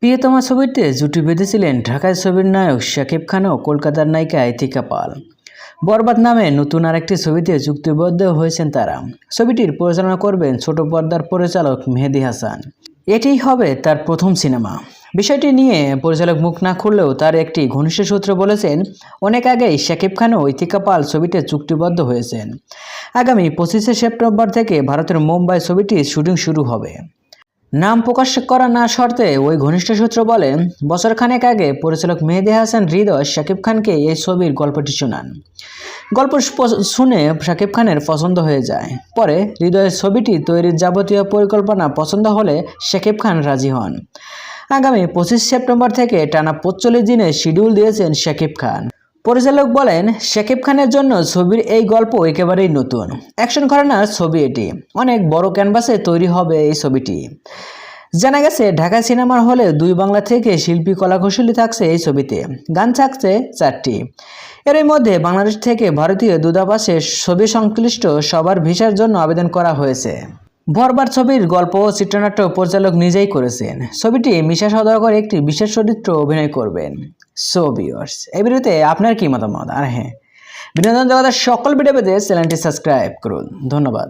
প্রিয়তমা ছবিতে জুটি বেঁধেছিলেন ঢাকায় ছবির নায়ক শাকিব খান ও কলকাতার নায়িকা ইথিকা পাল। বরবাদ নামে নতুন আরেকটি ছবিতে চুক্তিবদ্ধ হয়েছেন তারা। ছবিটির পরিচালনা করবেন ছোট পর্দার পরিচালক মেহেদী হাসান। এটিই হবে তার প্রথম সিনেমা। বিষয়টি নিয়ে পরিচালক মুখ না খুললেও তার একটি ঘনিষ্ঠ সূত্র বলেছেন, অনেক আগেই শাকিব খান ও ইথিকা পাল ছবিতে চুক্তিবদ্ধ হয়েছেন। আগামী 25শে সেপ্টেম্বর থেকে ভারতের মুম্বাই ছবিটির শুটিং শুরু হবে। নাম প্রকাশ করা না শর্তে ওই ঘনিষ্ঠ সূত্র বলে, বছরখানেক আগে পরিচালক মেহেদী হাসান হৃদয় শাকিব খানকে এই ছবির গল্পটি শোনান। গল্প শুনে শাকিব খানের পছন্দ হয়ে যায়। পরে হৃদয়ের ছবিটি তৈরির যাবতীয় পরিকল্পনা পছন্দ হলে শাকিব খান রাজি হন। আগামী 25 সেপ্টেম্বর থেকে টানা 45 দিনের শিডিউল দিয়েছেন শাকিব খান। পরিচালক বলেন, শাকিব খানের জন্য ছবির এই গল্প একেবারেই নতুন অ্যাকশন ঘরানার ছবি। এটি অনেক বড় ক্যানভাসে তৈরি হবে এই ছবিটি। জানা গেছে, ঢাকা সিনেমার হলে 2 বাংলা থেকে শিল্পী কলাকুশলী থাকছে এই ছবিতে। গান থাকছে 4টি। এরই মধ্যে বাংলাদেশ থেকে ভারতীয় দূতাবাসে ছবি সংশ্লিষ্ট সবার ভিসার জন্য আবেদন করা হয়েছে। বরবাদ ছবির গল্প ও চিত্রনাট্য পরিচালক নিজেই করেছেন। ছবিটি মিশা সওদাগর একটি বিশেষ চরিত্র অভিনয় করবেন। সো ভিউয়ার্স, এই ভিডিওতে আপনার কি মতামত? আর হ্যাঁ, বিনোদন জগতের সকল ভিডিও পেতে চ্যানেলটি সাবস্ক্রাইব করুন। ধন্যবাদ।